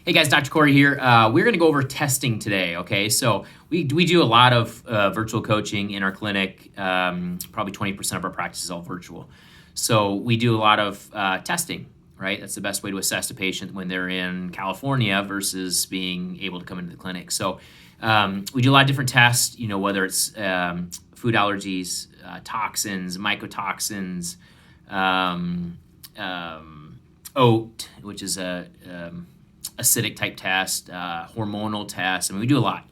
Hey guys, Dr. Kory here. We're going to go over testing today, okay? So we do a lot of virtual coaching in our clinic. Probably 20% of our practice is all virtual. So we do a lot of testing, right? That's the best way to assess a patient when they're in California versus being able to come into the clinic. So we do a lot of different tests, whether it's food allergies, toxins, mycotoxins, OAT, which is a acidic type test, hormonal tests. I mean, we do a lot.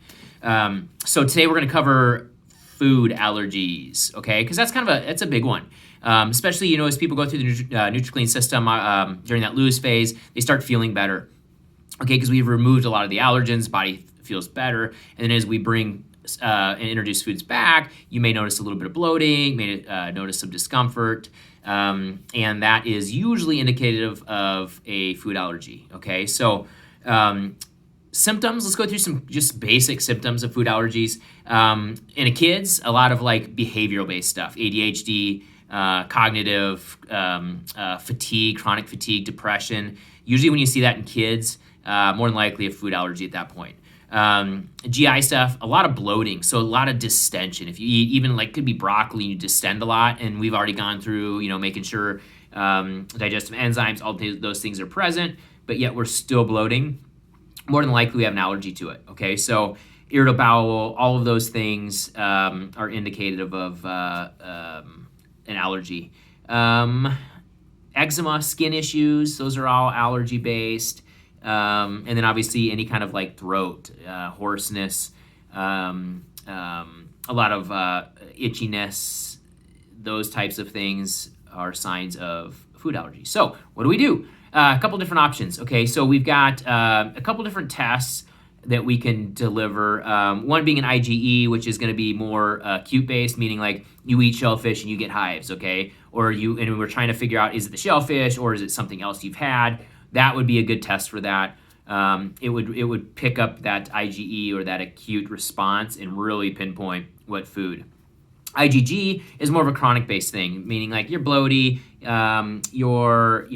So today we're going to cover food allergies, okay? Because that's it's a big one. Especially, as people go through the NutriClean system during that lose phase, they start feeling better, okay? Because we've removed a lot of the allergens, body feels better. And then as we bring and introduce foods back, you may notice a little bit of bloating, may notice some discomfort, and that is usually indicative of a food allergy, okay? So symptoms, let's go through some just basic symptoms of food allergies. In the kids, a lot of like behavioral-based stuff, ADHD, cognitive, fatigue, chronic fatigue, depression. Usually when you see that in kids, more than likely a food allergy at that point. GI stuff, a lot of bloating, so a lot of distension. If you eat even could be broccoli, you distend a lot, and we've already gone through, making sure digestive enzymes, all those things are present, but yet we're still bloating. More than likely we have an allergy to it, okay? So irritable bowel, all of those things are indicative of an allergy. Eczema, skin issues, those are all allergy-based. And then obviously any kind of throat, hoarseness, a lot of itchiness, those types of things are signs of food allergies. So what do we do? A couple different options. Okay, so we've got a couple different tests that we can deliver. One being an IgE, which is going to be more acute-based, meaning you eat shellfish and you get hives, okay? And we're trying to figure out, is it the shellfish or is it something else you've had? That would be a good test for that. It would pick up that IgE or that acute response and really pinpoint what food. IgG is more of a chronic-based thing, meaning you're bloaty, your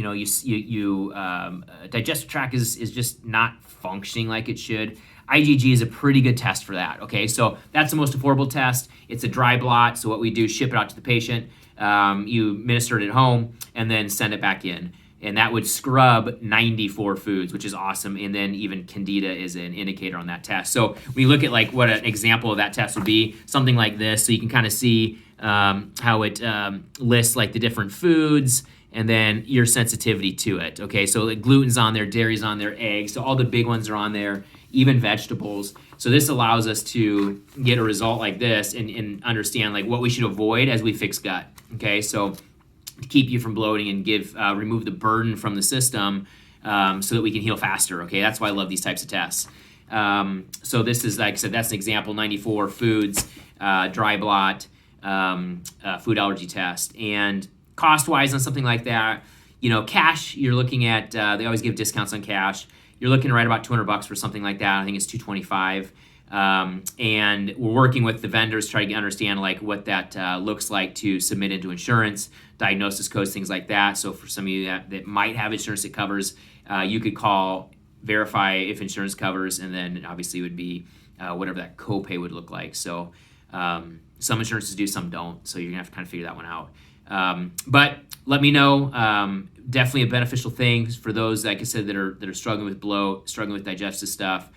digestive tract is just not functioning like it should. IgG is a pretty good test for that. Okay, so that's the most affordable test. It's a dry blot. So what we do, ship it out to the patient. You administer it at home and then send it back in. And that would scrub 94 foods, which is awesome. And then even Candida is an indicator on that test. So when you look at what an example of that test would be, something like this, so you can kind of see how it lists the different foods and then your sensitivity to it. Okay, so gluten's on there, dairy's on there, eggs, so all the big ones are on there, even vegetables. So this allows us to get a result like this and understand what we should avoid as we fix gut. Okay, so to keep you from bloating and remove the burden from the system so that we can heal faster, okay? That's why I love these types of tests. So this is, like I said, that's an example, 94 foods, dry blot, food allergy test. And cost-wise on something like that, cash, you're looking at, they always give discounts on cash. You're looking right about $200 for something like that. I think it's $225. And we're working with the vendors trying to understand what that looks like to submit into insurance, diagnosis codes, things like that. So for some of you that might have insurance that covers, you could call, verify if insurance covers, and then obviously it would be whatever that copay would look like. So some insurances do, some don't. So you're gonna have to kind of figure that one out. But let me know. Definitely a beneficial thing for those, like I said, that are struggling with bloat, struggling with digestive stuff.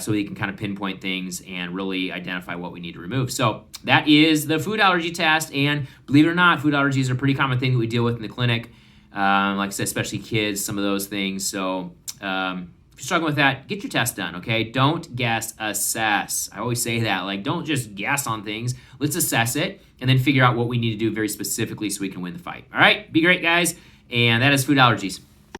So we can kind of pinpoint things and really identify what we need to remove. So that is the food allergy test. And believe it or not, food allergies are a pretty common thing that we deal with in the clinic. Like I said, especially kids, some of those things. So if you're struggling with that, get your test done, okay? Don't guess, assess. I always say that, don't just guess on things. Let's assess it and then figure out what we need to do very specifically so we can win the fight. All right, be great, guys. And that is food allergies.